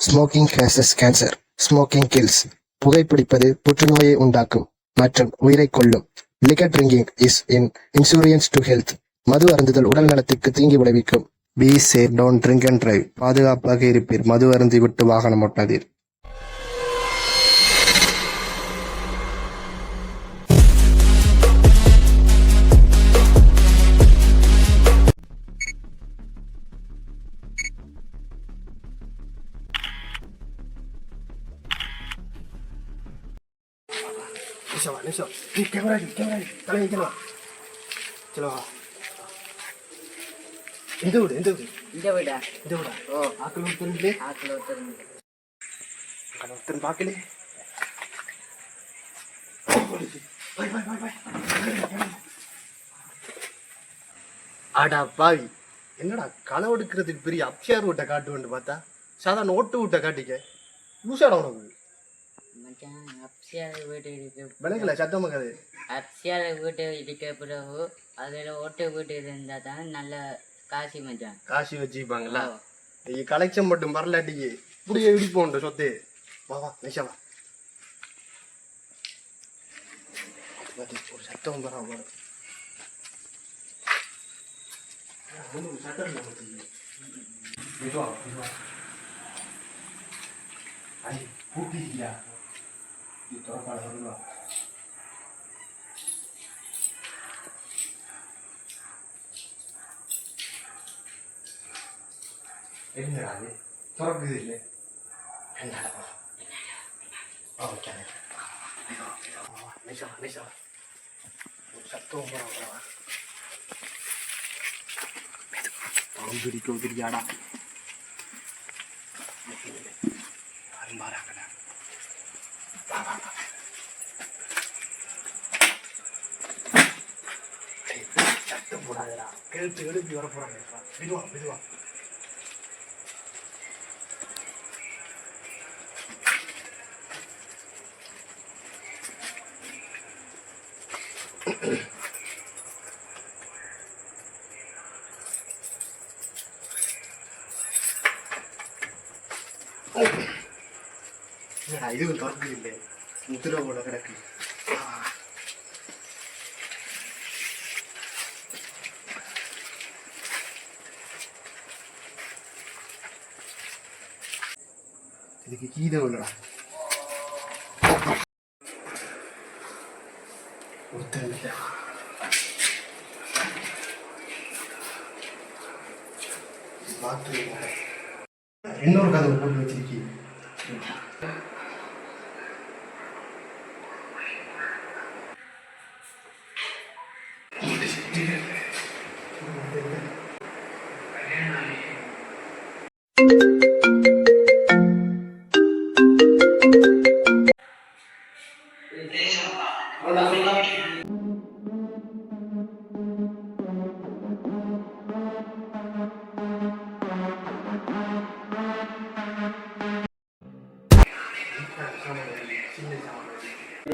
Smoking causes cancer. Smoking kills. புகைப்பிடிப்பது புற்றுநோயை உண்டாக்கும் மற்றும் உயிரை கொல்லும். Liquor drinking is injurious to health. மது அருந்துதல் உடல் நலத்திற்கு தீங்கி விளைவிக்கும். Be safe, don't drink and drive. பாதுகாப்பாக இருப்பீர், மது அருந்தி விட்டு வாகனம் ஓட்டாதீர். நிமிஷம் கேமரா தலை வைக்கலாம். சலோ எந்த வீடு இந்த வீடா ஓ ஆக்கள் ஒருத்தருங்களே ஒருத்தர் பார்க்கலே. ஆடா பாவி, என்னடா களை எடுக்கிறதுக்கு பெரிய அப்சியார் வீட்டை காட்டுவேன்னு பார்த்தா சாதாரண ஓட்டு வீட்டை காட்டிக்க லூசாடா உனக்கு. விளங்கல சத்தமாக அப்சியால வீட்டை இருக்க பிறகு அதில் ஓட்டு வீட்டு இருந்தால் தான் நல்ல காசி மச்சான். காசி வச்சுப்பாங்களா? நீ கலெக்ஷன் மட்டும் வரலாட்டிக்கு இப்படியே இடிப்போன்ற சொத்து. வா வா நிஷாவா, ஒரு சத்தம் பரவாயில்ல. கூட்டியா துறப்பாடு வருவா. என்னடா அது துறக்குது இல்லை? என்னடா சத்தம் பிடிக்கும் பிரியாடா அரும்பாராங்கடா. சத்தம் போடாதடா, கேட்டு எழுப்பி வர போறாங்க. மெதுவா மெதுவா. என்னடா இதுவும் திறக்குது இல்லை, முத்திரை போல கிடக்கு. இதுக்கு கீதை உள்ளடா. ஒருத்தர் இல்லை. இன்னொரு கதை போட்டு வச்சிருக்கீங்க.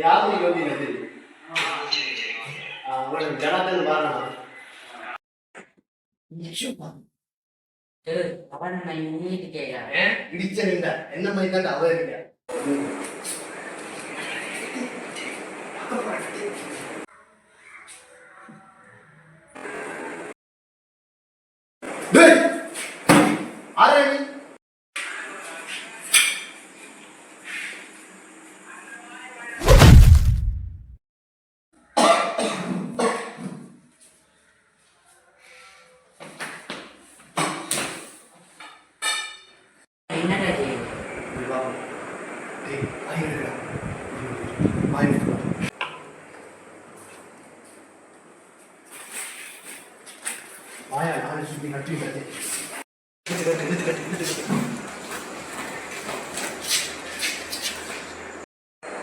யாரு யோகினது ஜனாதன் பாரணா அவன் நீட்டு கேட்க இடிச்ச நின்ற என்ன மாதிரி தான் அவ இருக்க. வாயா நாளை சுற்றி கட்டி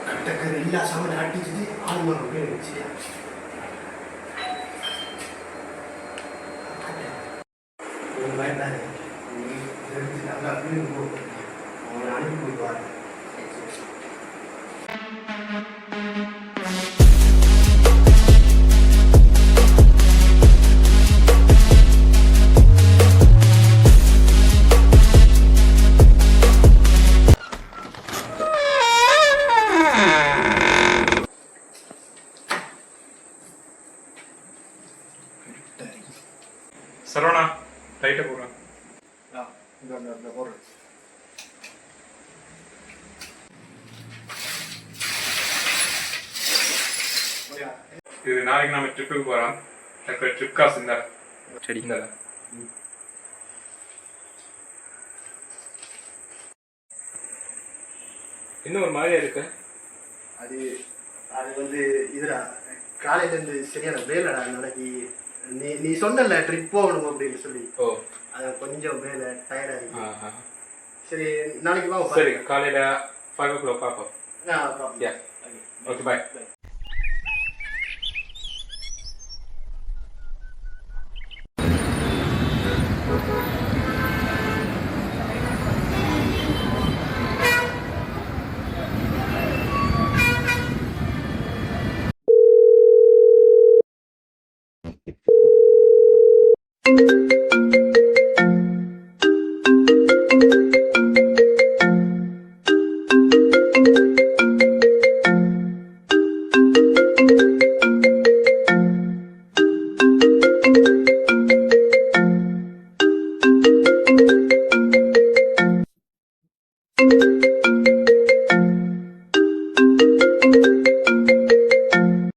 கட்டக்கரை எல்லா சாமனை அட்டிச்சுட்டு 6 மணி பேர் வச்சு பயப்படாது. நல்லா வீடு போட்டு அவங்களை அனுப்பி கொடுப்பாரு. லைட்டை போடுறேன். இந்த போடுறேன். இது நாளைக்கு நம்ம ட்ரிப்புக்கு போகிறோம். எனக்கு ட்ரிப் காசு இருந்தா சரி இந்த இன்னும் ஒரு மாதிரியா இருக்கு. அது அது வந்து இதுடா காலையில இருந்து சரியான வேலைடா நாளைக்கு. நீ சொன்னல ட்ரிப் போகணும் அப்படின்னு சொல்லி. ஓ அது கொஞ்சம் வேலை டயர்டா இருக்கு. சரி நாளைக்கு வா. சரி காலையில் 5 o'clock பார்ப்போம். பார்ப்போம். Okay bye.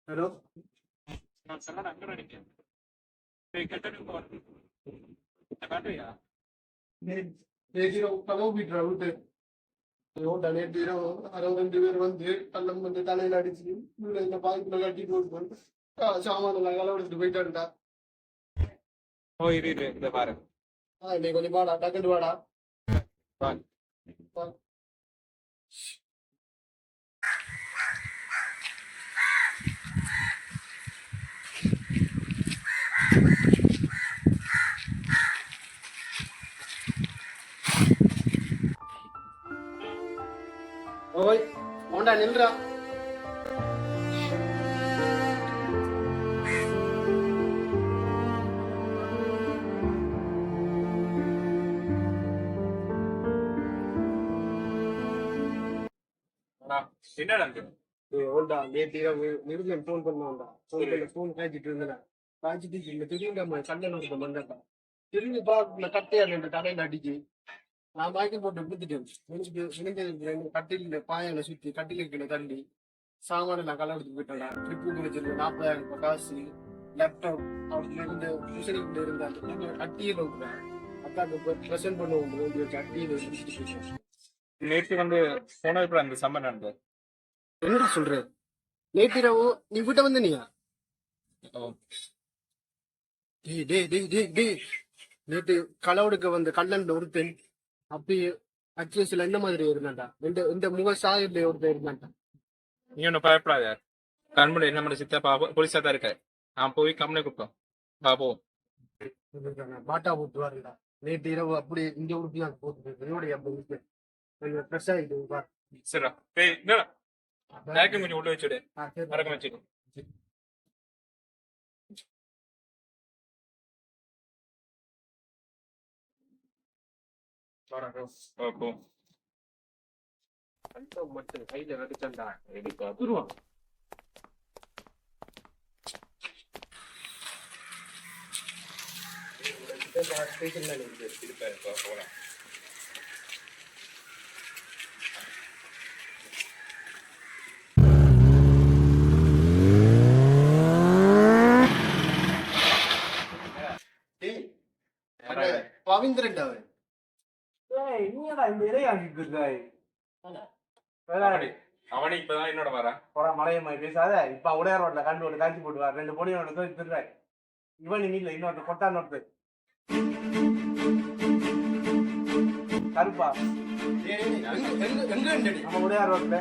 ஹலோ. நேற்று இரவு 62 பேர் வந்து கள்ளம் வந்து தலையில அடிச்சு இந்த பாய்க்குள்ள கட்டி போட்டு சாமான கலவெடுத்து போயிட்டான்டா. ஓ இரு இந்த பாரு. இன்னைக்கு கொஞ்சம் வாடா, டக்குன்னு வாடா. ஓய் ஓண்டா நில்றா. என்ன நடக்குது? ஓண்டா நேற்று இரவு நிருபன் போன் பண்ணுவான்டா. போன் காய்ச்சிட்டு இருந்தேன். காய்ச்சிட்டு இந்த திடீர்னு கண்ணன் இருக்க மண்டா திரும்பி பார்க்கல கட்டையா ரெண்டு தலையில அடிச்சு நான் பாய்க்கு போட்டு விழுந்துட்டேன். கட்டில பாயல சுத்தி கட்டில தள்ளி சாமான நான் களை எடுத்து போயிட்டேன்டா. ட்ரிப்புக்கு வச்சிருந்த 40,000 ரூபாய் காசு, லேப்டாப், அவருக்கு இருந்த முசலிக்குள்ள இருந்த அந்த கட்டியில விட்டுறேன். அக்காவுக்கு ப்ரெசென்ட் பண்ணுவோம் கட்டியில வச்சுட்டு. நேற்று வந்து போனதுக்கு அந்த சம்மர் நடந்தது. என்னடா சொல்ற? நேற்று இரவு நீ வீட்டை வந்து நீயா? நேற்று களவெடுக்க வந்த கல்லன் ஒருத்தன் அப்படியே அக்யூஸ்ல என்ன மாதிரி இருந்தான்டா. இந்த முக சாயல்ல ஒருத்தன் இருந்தான்டா. நீ ஒன்றும் பயப்படாத. கண்முடி என்ன பண்ண சித்தப்பா போலீஸா தான் இருக்க. நான் போய் கம்பெனி கூப்பிட்டோம். பாப்போம். பாட்டா போட்டுவாருடா. நேற்று இரவு அப்படியே இங்க உடுப்பிலாம் போட்டு என்னுடைய அப்படி கொஞ்சம் ஃப்ரெஷ் ஆகிட்டு பாரு. சரிடா. ஏய் என்னடா பேக்கை கொஞ்சம் உள்ள வச்சுடு. மறக்க வச்சுடு. மட்டும் கையில அடிச்சாண்டா எனக்கு அதுருவான். பவிந்திரன் அவனே இப்பதான் என்னோட வரேன். மலைய மாதிரி பேசாத. இப்ப உடையார் ரோட்ல கண்டு ஒரு காட்சி போட்டுவார். 2 பொடியோட திருறாரு. இவன் இல்ல இன்னொரு கொட்டான் ஒருத்து கருப்பா நம்ம உடையார் ரோட்ல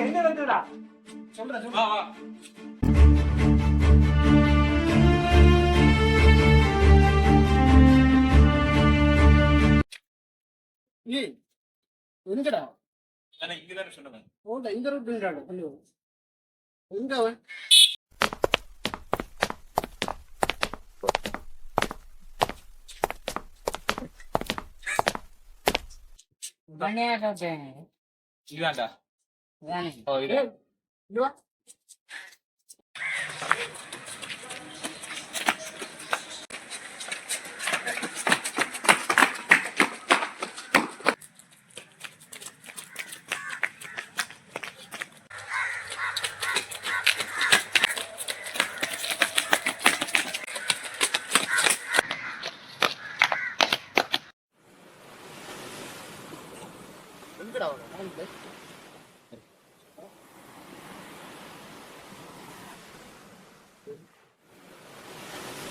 எங்க வந்துடா சொல்றேன். வா வா. எங்கடா இங்கதானே சொன்னவன். ஓண்டா இந்த ரோட் எங்க அவன்? இதுதான்டா. இதானே. ஓ இது இங்க வா.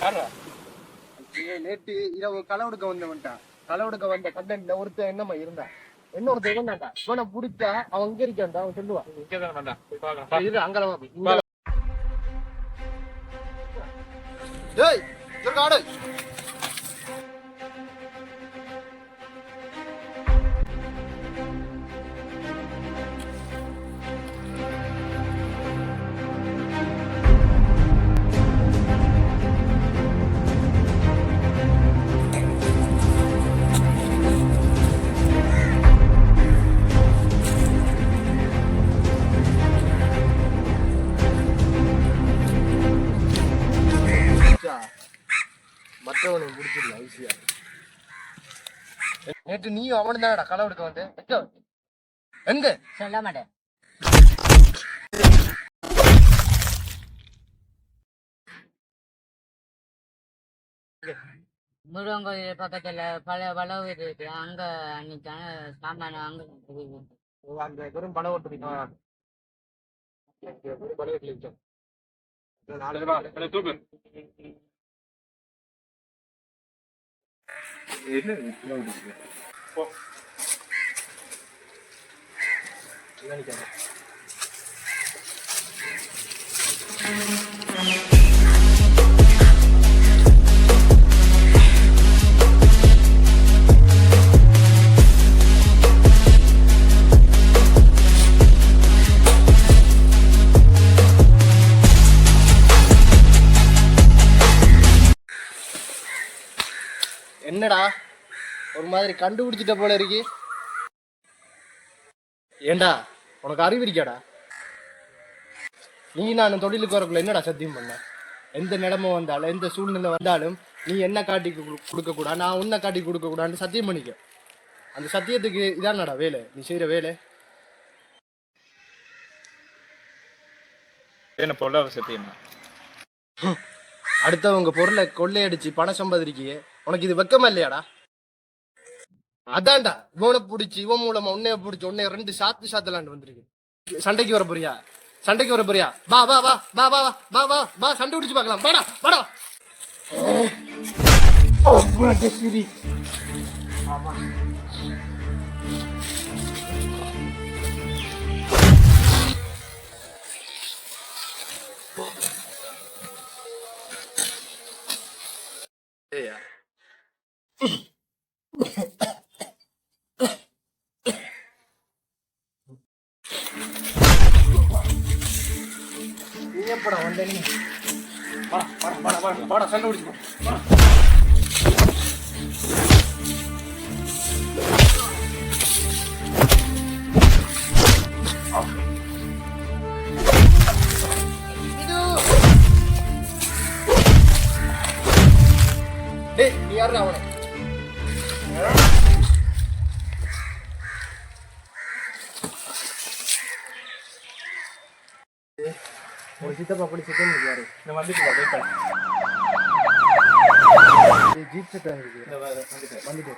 யாரா நேற்று இரவு களவெடுக்க வந்தவன்ட்டான். களவெடுக்க வந்த கண்டென்ட்ல ஒருத்தன் என்னமா இருந்தா இன்னொருத்தன் இருந்தான்டா. இவனை பிடிச்சா அவன் இங்க இருக்கான்டா, அவன் சொல்லுவான். இங்கே தான் வேண்டாம் போய் பார்க்கலாம் இரு அங்கலமா போய். டேய் இங்க ஆடு. மற்றவனை முடிச்சிடலாம் ஈஸியா. நேற்று நீயும் அவனு தானடா களவெடுக்க வந்து எங்க சொல்ல மாட்டேன். முருகன் கோயில் பக்கத்துல பல வளவு இருக்கு, அங்க அன்னைக்கான சாமான அங்க இருக்குது. அந்த வெறும் பணம் ஓட்டு தூக்கு போ. என்னடா ஒரு மாதிரி கண்டுபிடிச்சிட்ட போல இருக்கு. ஏண்டா உனக்கு அறிவு இருக்காடா? நீ நான் தொழிலுக்கு வரக்குள்ள என்னடா சத்தியம் பண்ண? எந்த நிலைமை வந்தாலும் எந்த சூழ்நிலை வந்தாலும் நீ என்ன காட்டி கொடுக்க கூடாது, நான் உன்னை காட்டி கொடுக்க கூடாதுன்னு சத்தியம் பண்ணிக்க. அந்த சத்தியத்துக்கு இதானடா வேலை, நீ செய்யற வேலை. என்ன பொருளா சத்தியமா? அடுத்தவங்க பொருளை கொள்ளையடிச்சு பணம் சம்பாதிக்கியே, உனக்கு இது வெக்கமா இல்லையாடா? அதான்டா இவனை பிடிச்சி இவன் மூலமா உன்னைய பிடிச்சி உன்னைய 2 சாத்தலாண்டு வந்திருக்கு. சண்டைக்கு வர போறியா? சண்டைக்கு வர போறியா? வா வா வா வா வா வா வா வா சண்டை பிடிச்சு பார்க்கலாம். வாடா வாடா. சரி ஆமா ஏயா நீ எப்படா வந்த? நீ வாடா வாடா வாடா வாடா சண்டை பிடிச்சு வாடா. டேய் நீ யாருடா அவன? ஒரு சித்தப்பா அப்படி சித்தம் இருக்காரு. இந்த வந்துட்டு ஜீப் செட்டா இருக்கு. வந்துட்டு வந்துட்டு